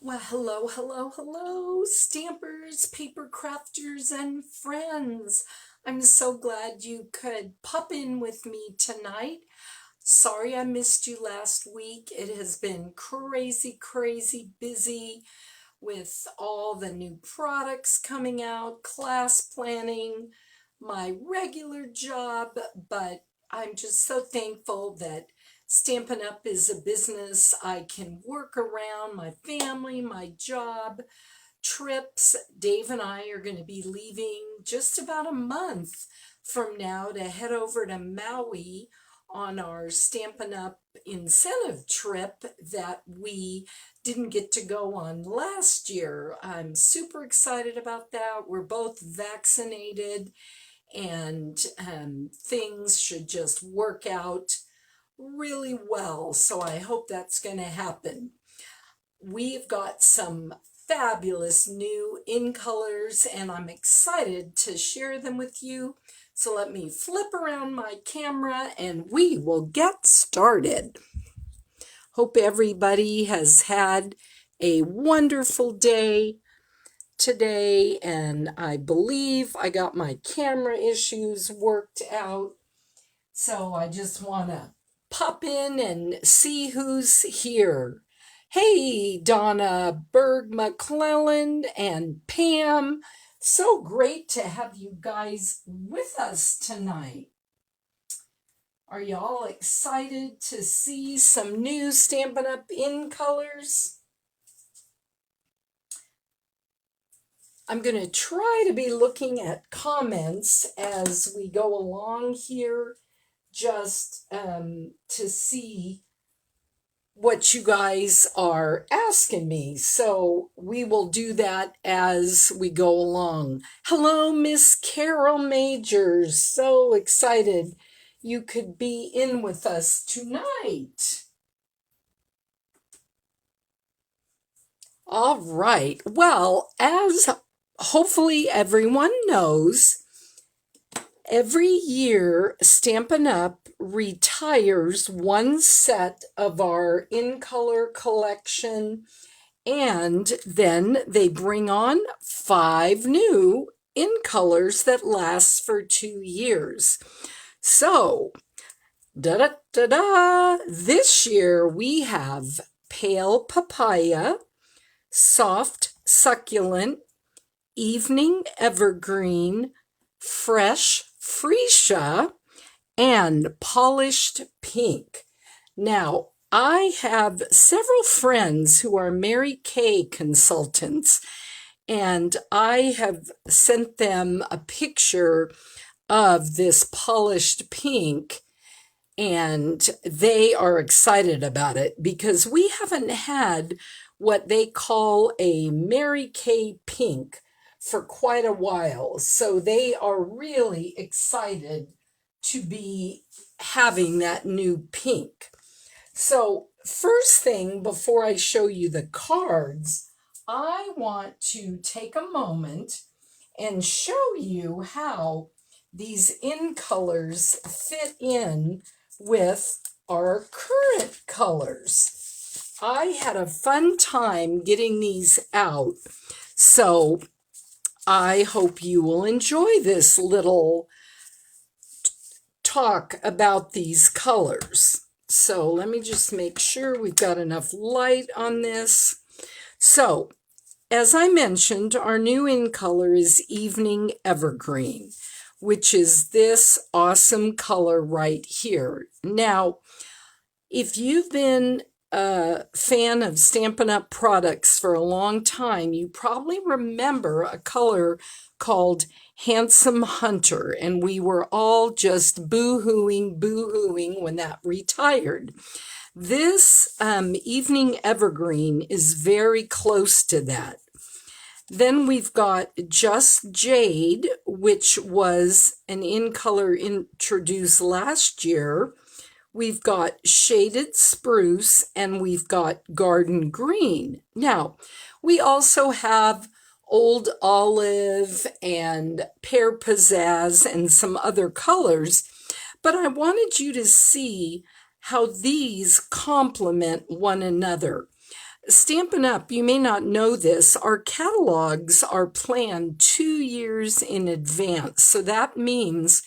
Well, hello, hello, hello, stampers, paper crafters, and friends. I'm so glad you could pop in with me tonight. Sorry I missed you last week. It has been crazy, crazy busy with all the new products coming out, class planning, my regular job, but I'm just so thankful that Stampin' Up is a business I can work around my family, my job, trips. Dave and I are going to be leaving just about a month from now to head over to Maui on our Stampin' Up incentive trip that we didn't get to go on last year. I'm super excited about that. We're both vaccinated and things should just work out really well. So I hope that's going to happen. We've got some fabulous new in colors and I'm excited to share them with you. So let me flip around my camera and we will get started. Hope everybody has had a wonderful day today, and I believe I got my camera issues worked out. So I just want to pop in and see who's here. Hey, Donna Berg McClellan and Pam. So great to have you guys with us tonight. Are y'all excited to see some new Stampin' Up in colors? I'm going to try to be looking at comments as we go along here, just to see what you guys are asking me. So we will do that as we go along. Hello, Miss Carol Majors. So excited you could be in with us tonight. All right. Well, as hopefully everyone knows, every year Stampin' Up retires one set of our in color collection, and then they bring on 5 new in colors that last for 2 years. So, this year we have Pale Papaya, Soft Succulent, Evening Evergreen, Fresh Freesia, and Polished Pink. Now, I have several friends who are Mary Kay consultants, and I have sent them a picture of this polished pink, and they are excited about it because we haven't had what they call a Mary Kay pink for quite a while. So they are really excited to be having that new pink. So first thing, before I show you the cards, I want to take a moment and show you how these in colors fit in with our current colors. I had a fun time getting these out, so I hope you will enjoy this little talk about these colors. So let me just make sure we've got enough light on this. So, as I mentioned, our new in color is Evening Evergreen, which is this awesome color right here. Now, if you've been a fan of Stampin' Up products for a long time, you probably remember a color called Handsome Hunter, and we were all just boo-hooing when that retired. This Evening Evergreen is very close to that. Then we've got Just Jade, which was an in color introduced last year. We've got Shaded Spruce, and we've got Garden Green. Now, we also have Old Olive and Pear Pizzazz and some other colors, but I wanted you to see how these complement one another. Stampin' Up, you may not know this, our catalogs are planned 2 years in advance. So that means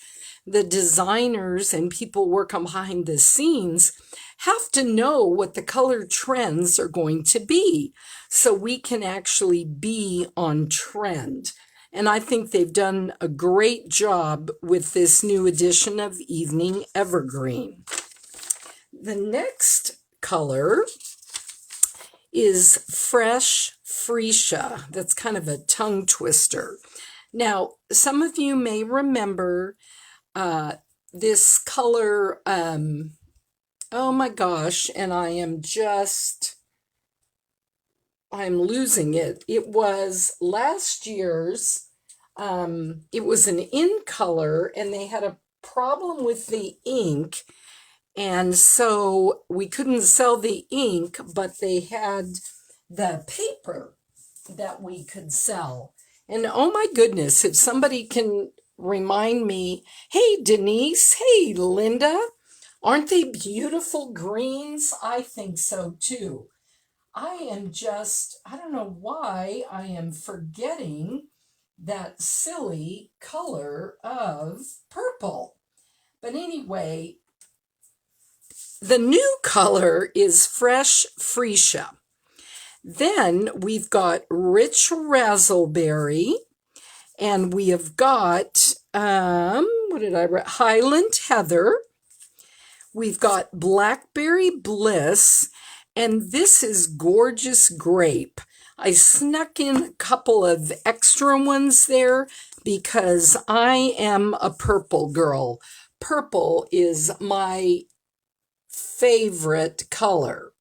the designers and people working behind the scenes have to know what the color trends are going to be so we can actually be on trend. And I think they've done a great job with this new edition of Evening Evergreen. The next color is Fresh Freesia. That's kind of a tongue twister. Now, some of you may remember this color, oh my gosh, and I'm losing it. It was last year's, it was an in color, and they had a problem with the ink, and so we couldn't sell the ink, but they had the paper that we could sell. And oh my goodness, if somebody can remind me, hey Denise, hey Linda, aren't they beautiful greens? I think so too. I don't know why I am forgetting that silly color of purple. But anyway, the new color is Fresh Freesia. Then we've got Rich Razzleberry, and we have got, what did I write? Highland Heather. We've got Blackberry Bliss, and this is Gorgeous Grape. I snuck in a couple of extra ones there because I am a purple girl. Purple is my favorite color.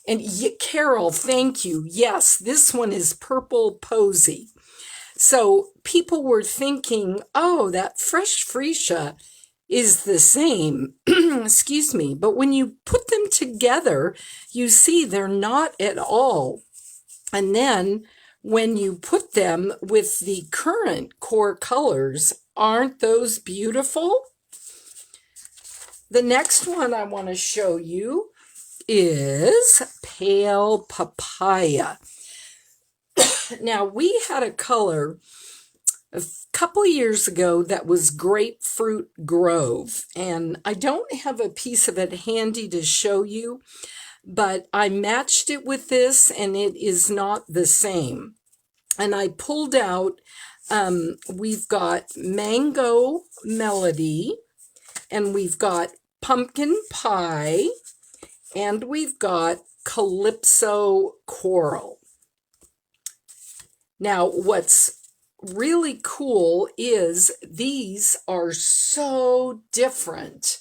And Carol, thank you. Yes, this one is Purple Posy. So people were thinking, oh, that Fresh Freesia is the same, excuse me. But when you put them together, you see they're not at all. And then when you put them with the current core colors, aren't those beautiful? The next one I want to show you is Pale Papaya. Now, we had a color a couple years ago that was Grapefruit Grove, and I don't have a piece of it handy to show you, but I matched it with this, and it is not the same. And I pulled out, we've got Mango Melody, and we've got Pumpkin Pie, and we've got Calypso Coral. Now, what's really cool is these are so different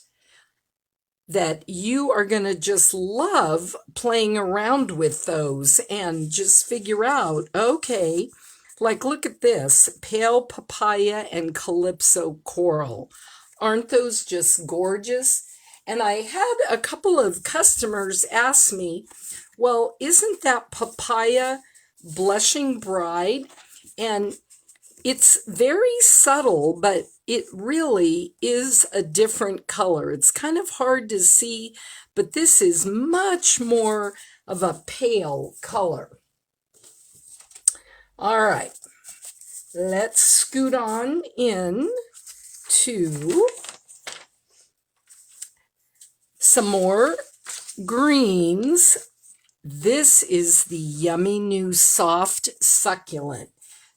that you are going to just love playing around with those and just figure out, okay, like look at this, Pale Papaya and Calypso Coral. Aren't those just gorgeous? And I had a couple of customers ask me, well, isn't that Papaya Blushing Bride? And it's very subtle, but it really is a different color. It's kind of hard to see, but this is much more of a pale color. All right, let's scoot on in to some more greens. This is the yummy new soft succulent.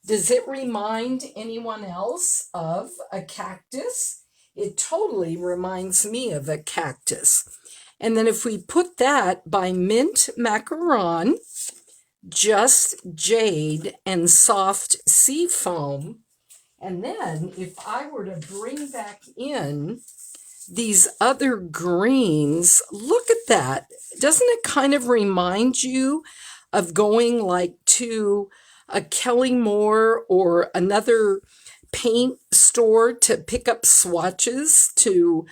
Does it remind anyone else of a cactus? It totally reminds me of a cactus. And then if we put that by Mint Macaron, Just Jade, and Soft Sea Foam, and then if I were to bring back in these other greens, look at that. Doesn't it kind of remind you of going like to a Kelly Moore or another paint store to pick up swatches to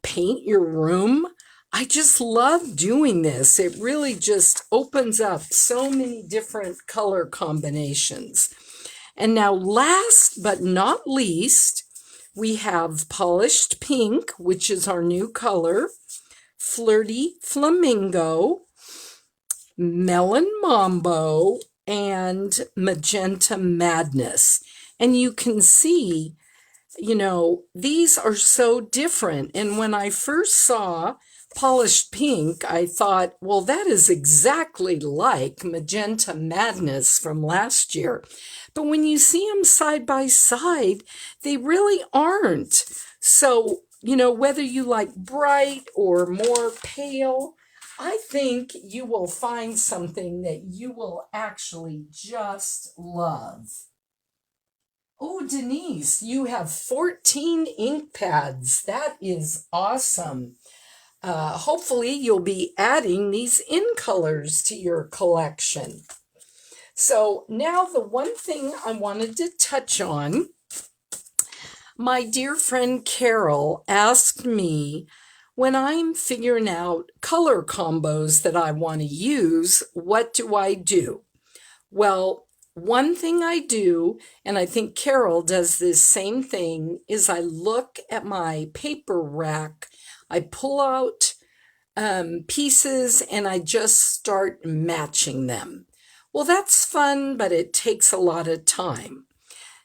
paint your room? I just love doing this. It really just opens up so many different color combinations. And now last but not least, we have Polished Pink, which is our new color, Flirty Flamingo, Melon Mambo, and Magenta Madness. And you can see, these are so different. And when I first saw Polished Pink, I thought, well, that is exactly like Magenta Madness from last year. But when you see them side by side, they really aren't. So, whether you like bright or more pale, I think you will find something that you will actually just love. Oh, Denise, you have 14 ink pads. That is awesome. Hopefully you'll be adding these in colors to your collection. So now the one thing I wanted to touch on, my dear friend Carol asked me, when I'm figuring out color combos that I want to use, what do I do? Well, one thing I do, and I think Carol does this same thing, is I look at my paper rack. I pull out pieces and I just start matching them. Well, that's fun, but it takes a lot of time.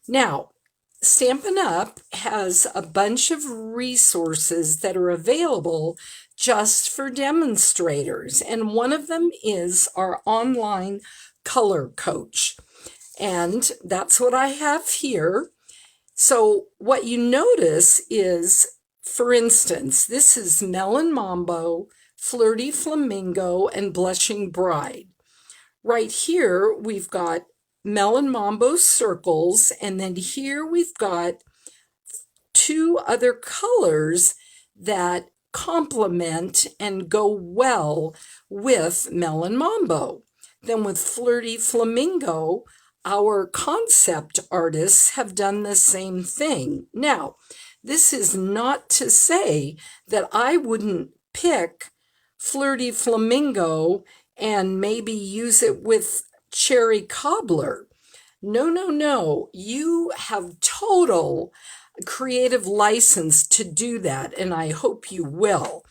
Now, Stampin' Up! Has a bunch of resources that are available just for demonstrators, and one of them is our online color coach. And that's what I have here. So what you notice is, for instance, this is Melon Mambo, Flirty Flamingo, and Blushing Bride. Right here, we've got Melon Mambo circles, and then here we've got two other colors that complement and go well with Melon Mambo. Then with Flirty Flamingo, our concept artists have done the same thing. Now, this is not to say that I wouldn't pick Flirty Flamingo and maybe use it with Cherry Cobbler. No. You have total creative license to do that, and I hope you will.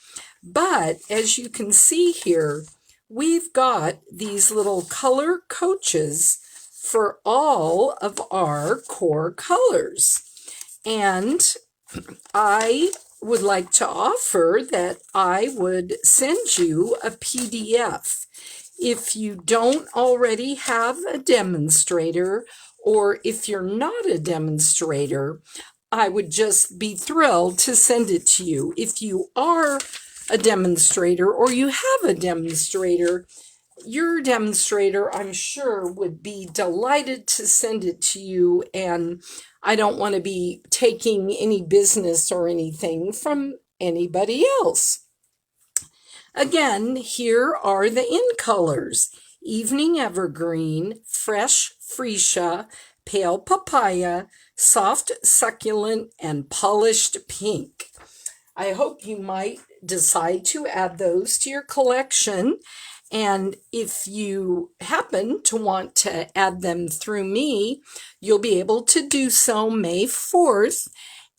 But as you can see here, we've got these little color coaches for all of our core colors. And I would like to offer that I would send you a PDF. If you don't already have a demonstrator, or if you're not a demonstrator, I would just be thrilled to send it to you. If you are a demonstrator or you have a demonstrator, your demonstrator, I'm sure, would be delighted to send it to you, and I don't want to be taking any business or anything from anybody else. Again, here are the in colors: Evening Evergreen, Fresh Freesia, Pale Papaya, Soft Succulent, and Polished Pink. I hope you might decide to add those to your collection. And if you happen to want to add them through me, you'll be able to do so May 4th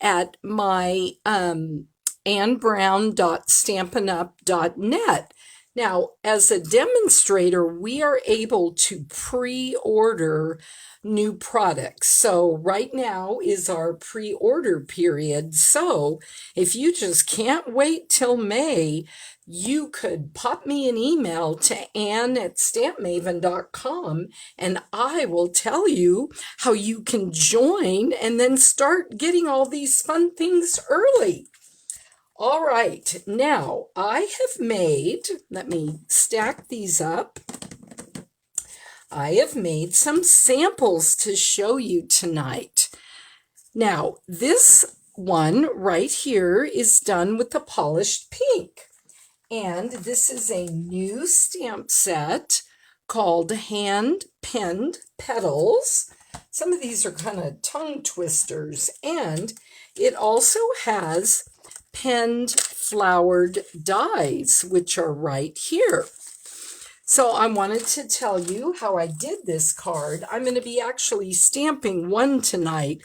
at my annbrown.stampinup.net. Now, as a demonstrator, we are able to pre-order new products. So right now is our pre-order period. So if you just can't wait till May, you could pop me an email to ann@stampmaven.com, and I will tell you how you can join and then start getting all these fun things early. All right, now I have made, let me stack these up. I have made some samples to show you tonight. Now, this one right here is done with the Polished Pink. And this is a new stamp set called Hand Penned Petals. Some of these are kind of tongue twisters. And it also has penned flowered dies, which are right here. So I wanted to tell you how I did this card. I'm going to be actually stamping one tonight,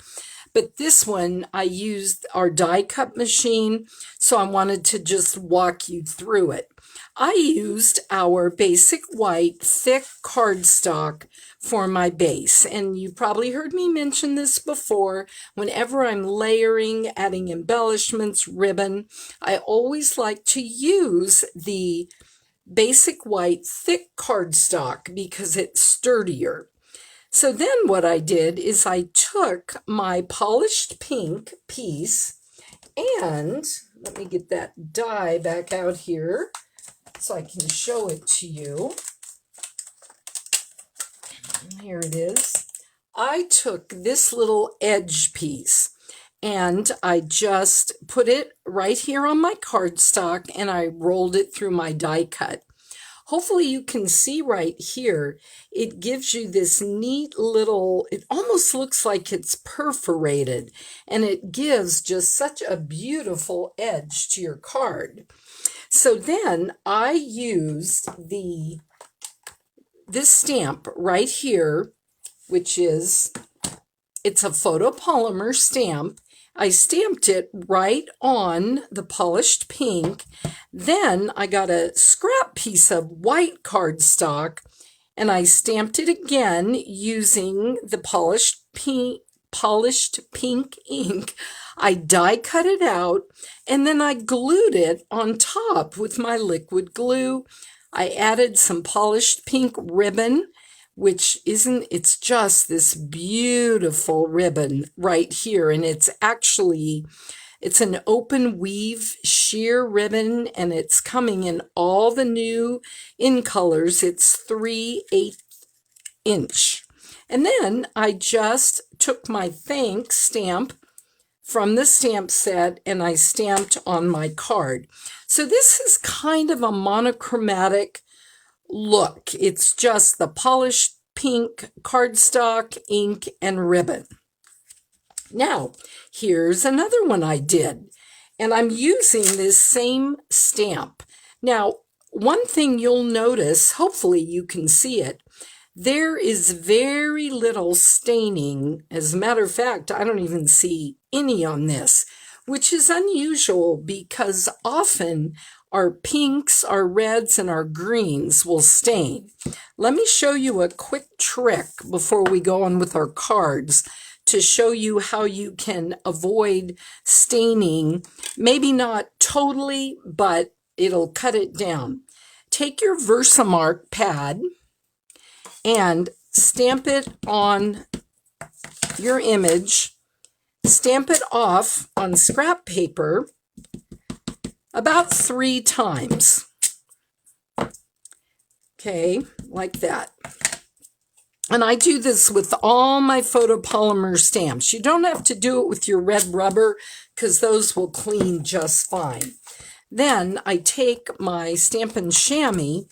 but this one I used our die cut machine, so I wanted to just walk you through it. I used our basic white thick cardstock for my base, and you probably heard me mention this before. Whenever I'm layering, adding embellishments, ribbon, I always like to use the basic white thick cardstock because it's sturdier. So then what I did is I took my polished pink piece, and let me get that die back out here so I can show it to you. Here it is. I took this little edge piece and I just put it right here on my cardstock and I rolled it through my die cut. Hopefully you can see right here, it gives you this neat little, it almost looks like it's perforated, and it gives just such a beautiful edge to your card. So then I used this stamp right here, which is, it's a photopolymer stamp. I stamped it right on the polished pink. Then I got a scrap piece of white cardstock and I stamped it again using the polished pink ink. I die cut it out and then I glued it on top with my liquid glue. I added some polished pink ribbon, which it's just this beautiful ribbon right here. And it's an open weave sheer ribbon, and it's coming in all the new in colors. It's 3/8 inch. And then I just took my thanks stamp from the stamp set and I stamped on my card. So this is kind of a monochromatic look. It's just the polished pink cardstock, ink, and ribbon. Now, here's another one I did, and I'm using this same stamp. Now, one thing you'll notice, hopefully you can see it, there is very little staining. As a matter of fact, I don't even see any on this, which is unusual because often our pinks, our reds, and our greens will stain. Let me show you a quick trick before we go on with our cards to show you how you can avoid staining. Maybe not totally, but it'll cut it down. Take your Versamark pad and stamp it on your image. Stamp it off on scrap paper about 3 times. Okay, like that. And I do this with all my photopolymer stamps. You don't have to do it with your red rubber because those will clean just fine. Then I take my Stampin' Chamois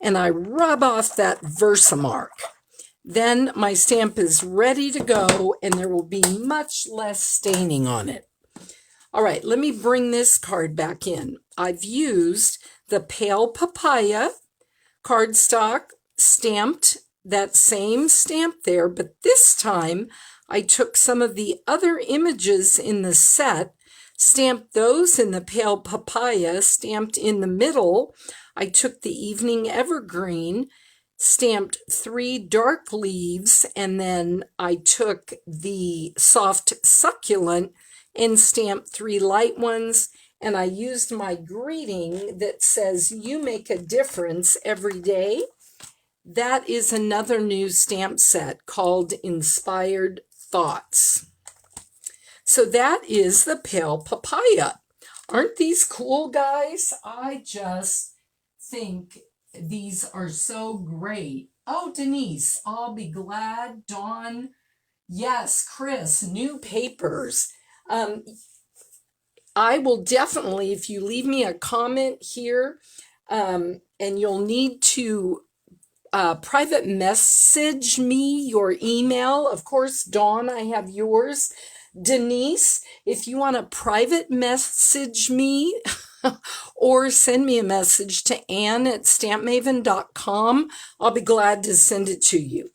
and I rub off that Versamark. Then my stamp is ready to go and there will be much less staining on it. All right, let me bring this card back in. I've used the Pale Papaya cardstock, stamped that same stamp there, but this time I took some of the other images in the set, stamped those in the Pale Papaya, stamped in the middle. I took the Evening Evergreen, stamped 3 dark leaves, and then I took the Soft Succulent and stamped 3 light ones, and I used my greeting that says, "You make a difference every day." That is another new stamp set called Inspired Thoughts. So that is the Pale Papaya. Aren't these cool, guys? I just think these are so great. Oh, Denise, I'll be glad. Dawn, yes. Chris, new papers. I will definitely, if you leave me a comment here, and you'll need to private message me your email. Of course, Dawn, I have yours. Denise, if you want to private message me or send me a message to Ann at stampmaven.com, I'll be glad to send it to you.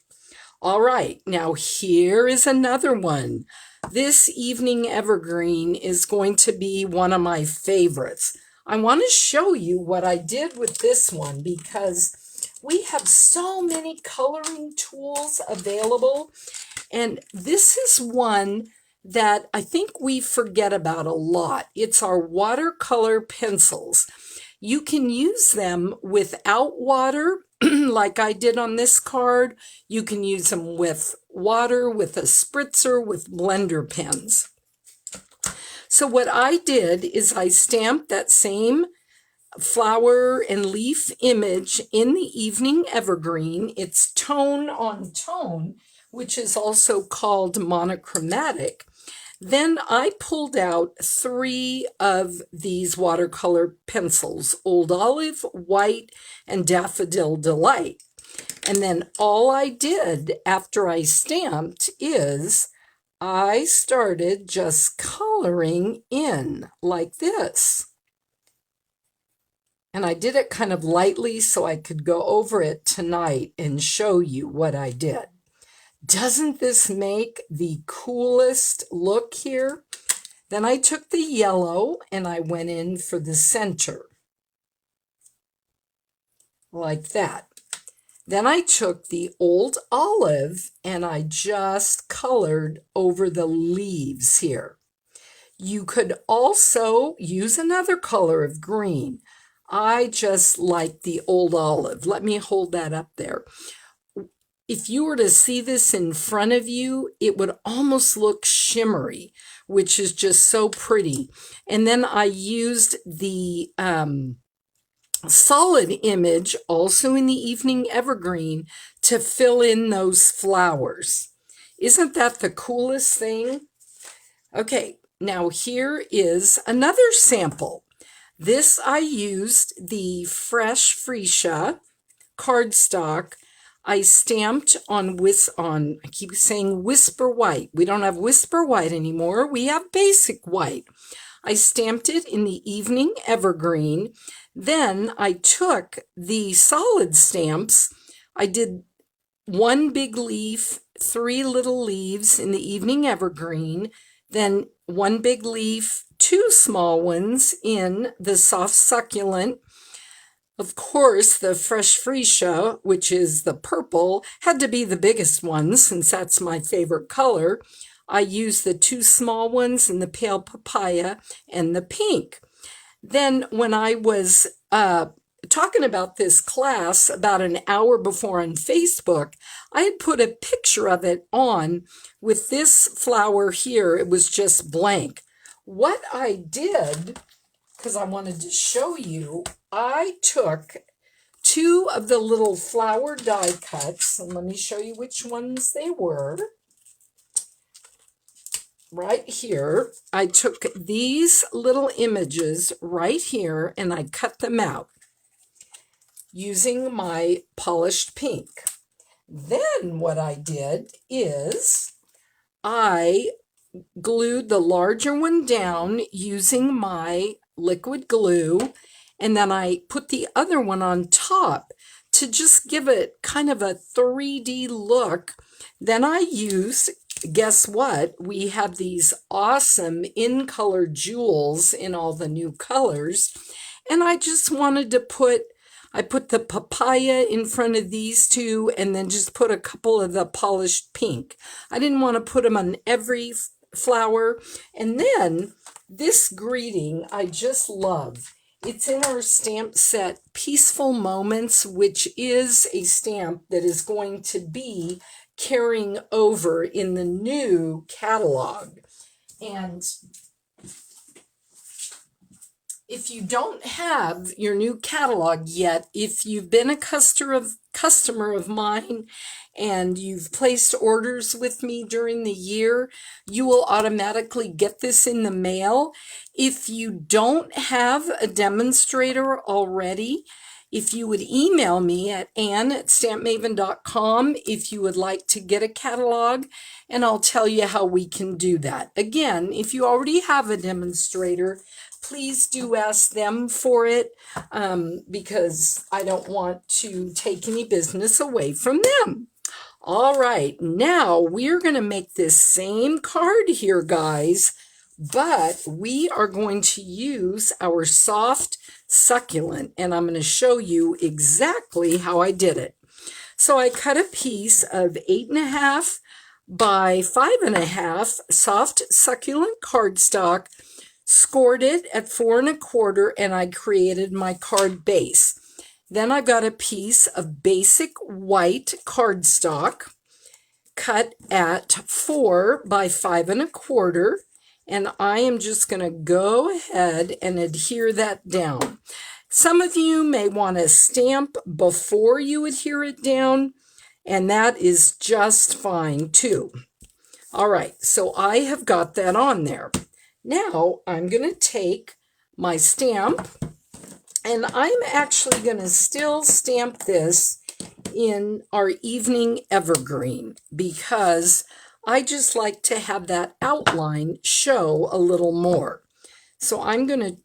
All right, now here is another one. This evening evergreen is going to be one of my favorites. I want to show you what I did with this one because we have so many coloring tools available, and this is one that I think we forget about a lot. It's our watercolor pencils. You can use them without water, like I did on this card. You can use them with water, with a spritzer, with blender pens. So what I did is I stamped that same flower and leaf image in the evening evergreen. It's tone on tone, which is also called monochromatic. Then I pulled out 3 of these watercolor pencils, Old Olive, White, and Daffodil Delight. And then all I did after I stamped is I started just coloring in like this. And I did it kind of lightly so I could go over it tonight and show you what I did. Doesn't this make the coolest look here? Then I took the yellow and I went in for the center, like that. Then I took the Old Olive and I just colored over the leaves here. You could also use another color of green. I just like the Old Olive. Let me hold that up there. If you were to see this in front of you, it would almost look shimmery, which is just so pretty. And then I used the solid image, also in the evening evergreen, to fill in those flowers. Isn't that the coolest thing? Okay, now here is another sample. This I used the fresh Freesia cardstock. I stamped on I keep saying Whisper White. We don't have Whisper White anymore. We have Basic White. I stamped it in the evening evergreen. Then I took the solid stamps. I did 1 big leaf, 3 little leaves in the evening evergreen, then 1 big leaf, 2 small ones in the soft succulent. Of course, the fresh Freesia, which is the purple, had to be the biggest one since that's my favorite color. I used the 2 small ones in the pale papaya and the pink. Then when I was talking about this class about an hour before on Facebook, I had put a picture of it on with this flower here. It was just blank. What I did, because I wanted to show you, I took 2 of the little flower die cuts, and let me show you which ones they were. Right here, I took these little images right here and I cut them out using my polished pink. Then what I did is I glued the larger one down using my liquid glue, and then I put the other one on top to just give it kind of a 3D look. Then I used, guess what? We have these awesome in-color jewels in all the new colors, and I just wanted to I put the papaya in front of these 2 and then just put a couple of the polished pink. I didn't want to put them on every flower. And then this greeting I just love. It's in our stamp set, Peaceful Moments, which is a stamp that is going to be carrying over in the new catalog. And if you don't have your new catalog yet, if you've been a customer of mine and you've placed orders with me during the year, you will automatically get this in the mail. If you don't have a demonstrator already, if you would email me at ann@stampmaven.com if you would like to get a catalog, and I'll tell you how we can do that. Again, if you already have a demonstrator, please do ask them for it because I don't want to take any business away from them. All right, now we're going to make this same card here, guys, but we are going to use our soft succulent, and I'm going to show you exactly how I did it. So I cut a piece of 8.5 by 5.5 soft succulent cardstock, scored it at 4 1/4, and I created my card base. Then I got a piece of basic white cardstock, cut at 4 by 5 1/4, and I am just going to go ahead and adhere that down. Some of you may want to stamp before you adhere it down, and that is just fine too. All right, so I have got that on there. Now I'm going to take my stamp, and I'm actually going to still stamp this in our evening evergreen because I just like to have that outline show a little more. So I'm going to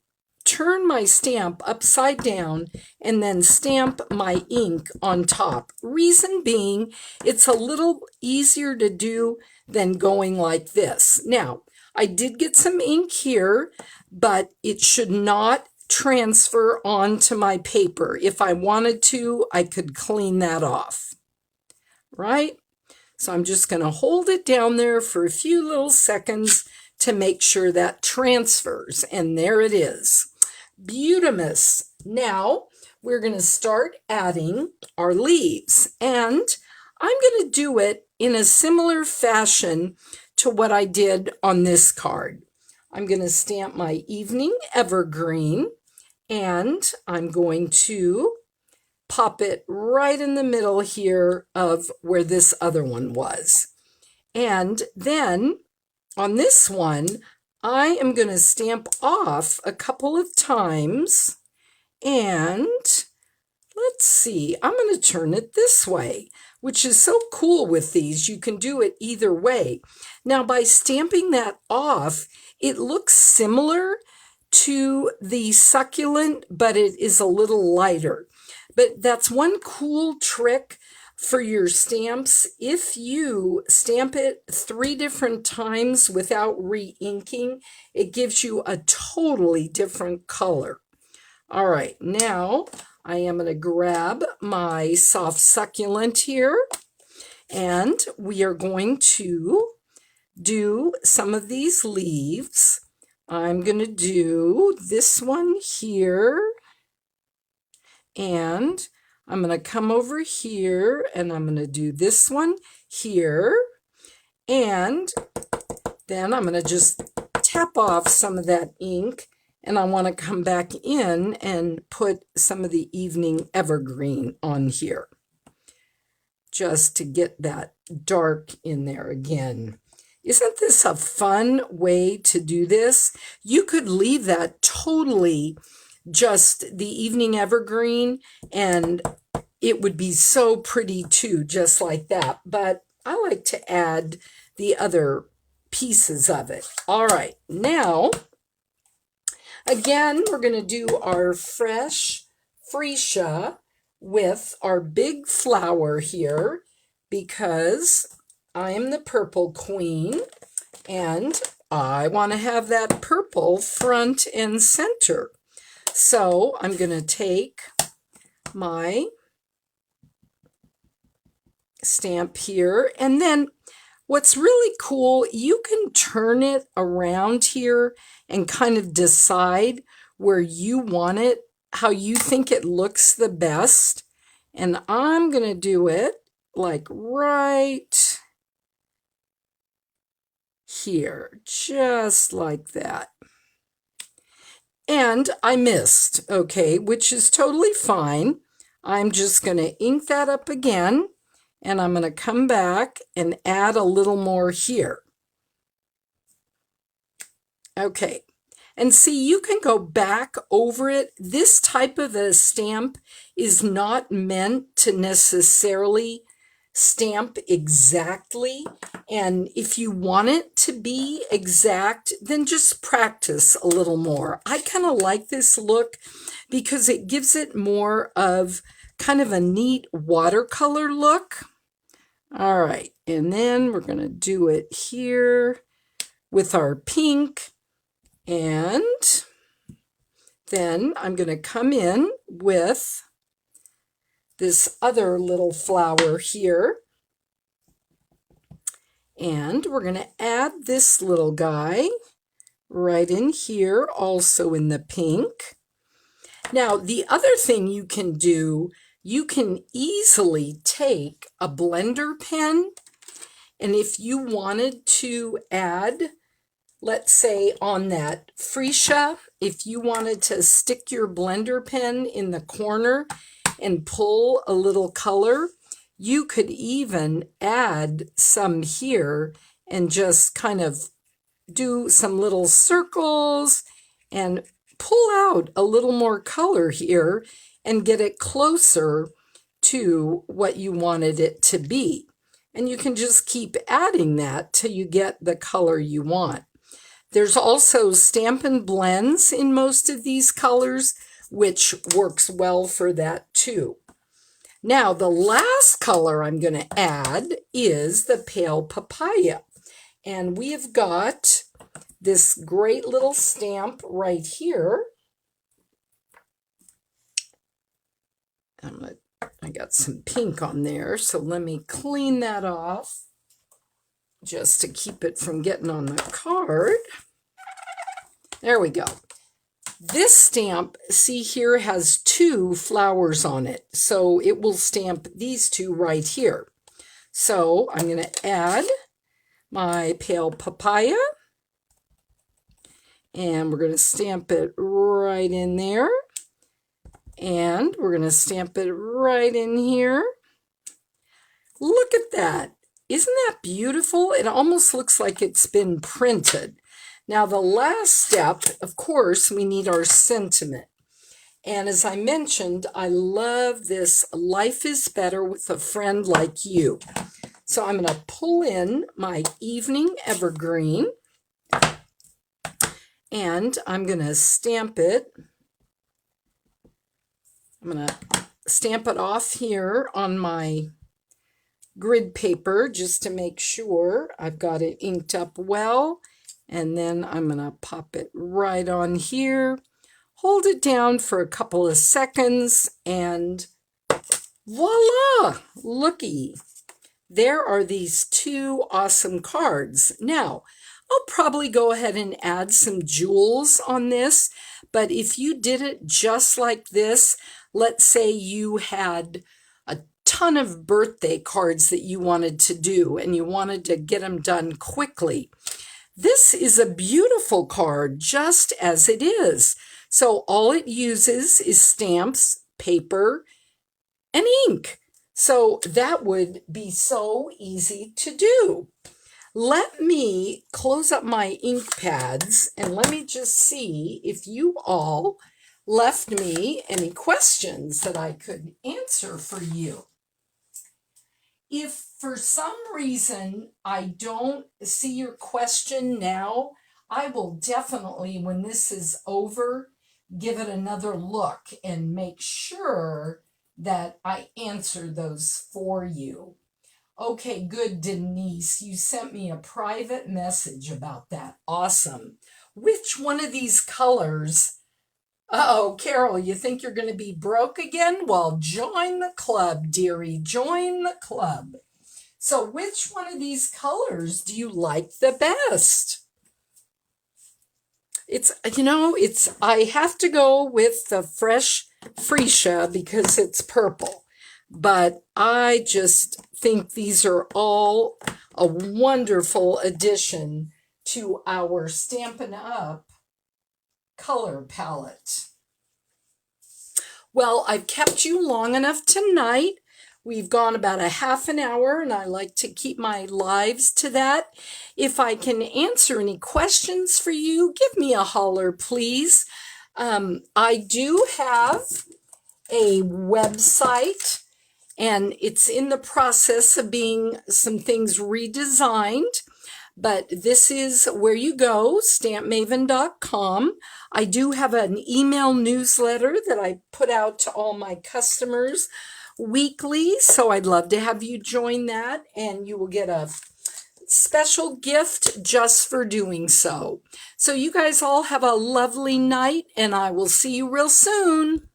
turn my stamp upside down and then stamp my ink on top. Reason being, it's a little easier to do than going like this. Now, I did get some ink here, but it should not transfer onto my paper. If I wanted to, I could clean that off, right? So I'm just going to hold it down there for a few little seconds to make sure that transfers, and there it is. Beautimous. Now we're going to start adding our leaves, and I'm going to do it in a similar fashion to what I did on this card. I'm going to stamp my evening evergreen, and I'm going to pop it right in the middle here of where this other one was. And then on this one, I am going to stamp off a couple of times, and let's see, I'm going to turn it this way, which is so cool with these. You can do it either way. Now, by stamping that off, it looks similar to the succulent, but it is a little lighter. But that's one cool trick for your stamps. If you stamp it 3 different times without re-inking, it gives you a totally different color. All right, now I am going to grab my soft succulent here, and we are going to do some of these leaves. I'm going to do this one here, and I'm going to come over here, and I'm going to do this one here, and then I'm going to just tap off some of that ink, and I want to come back in and put some of the evening evergreen on here, just to get that dark in there again. Isn't this a fun way to do this? You could leave that totally just the evening evergreen, and it would be so pretty too, just like that. But I like to add the other pieces of it. All right, now, again, we're going to do our fresh Freesia with our big flower here, because I am the purple queen, and I want to have that purple front and center. So I'm going to take my stamp here, and then what's really cool, you can turn it around here and kind of decide where you want it, how you think it looks the best. And I'm going to do it like right here, just like that. And I missed, okay, which is totally fine. I'm just going to ink that up again, and I'm going to come back and add a little more here. Okay, and see, you can go back over it. This type of a stamp is not meant to necessarily stamp exactly, and if you want it to be exact, then just practice a little more. I kind of like this look because it gives it more of kind of a neat watercolor look. All right, and then we're going to do it here with our pink, and then I'm going to come in with this other little flower here, and we're going to add this little guy right in here, also in the pink. Now, the other thing you can do, you can easily take a blender pen, and if you wanted to add, let's say on that Freesia, if you wanted to stick your blender pen in the corner and pull a little color, you could even add some here and just kind of do some little circles and pull out a little more color here and get it closer to what you wanted it to be. And you can just keep adding that till you get the color you want. There's also Stampin' Blends in most of these colors, which works well for that too. Now, the last color I'm going to add is the Pale Papaya. And we have got this great little stamp right here. I got some pink on there, so let me clean that off just to keep it from getting on the card. There we go. This stamp, see here, has 2 flowers on it, so it will stamp these 2 right here. So I'm going to add my Pale Papaya, and we're going to stamp it right in there, and we're going to stamp it right in here. Look at that. Isn't that beautiful? It almost looks like it's been printed. Now, the last step, of course, we need our sentiment. And as I mentioned, I love this Life is Better with a Friend Like You. So I'm going to pull in my Evening Evergreen, and I'm going to stamp it. I'm going to stamp it off here on my grid paper just to make sure I've got it inked up well. And then I'm going to pop it right on here, hold it down for a couple of seconds, and voila, looky. There are these 2 awesome cards. Now, I'll probably go ahead and add some jewels on this, but if you did it just like this, let's say you had a ton of birthday cards that you wanted to do and you wanted to get them done quickly. This is a beautiful card just as it is. So all it uses is stamps, paper, and ink. So that would be so easy to do. Let me close up my ink pads and let me just see if you all left me any questions that I could answer for you. If for some reason I don't see your question now, I will definitely, when this is over, give it another look and make sure that I answer those for you. Okay, good, Denise. You sent me a private message about that. Awesome. Which one of these colors? Uh-oh, Carol, you think you're going to be broke again? Well, join the club, dearie. Join the club. So which one of these colors do you like the best? I have to go with the fresh Freesia because it's purple. But I just think these are all a wonderful addition to our Stampin' Up color palette. Well, I've kept you long enough tonight. We've gone about a half an hour, and I like to keep my lives to that. If I can answer any questions for you, give me a holler, please. I do have a website, and it's in the process of being some things redesigned. But this is where you go, stampmaven.com. I do have an email newsletter that I put out to all my customers weekly, so I'd love to have you join that, and you will get a special gift just for doing so. So you guys all have a lovely night, and I will see you real soon.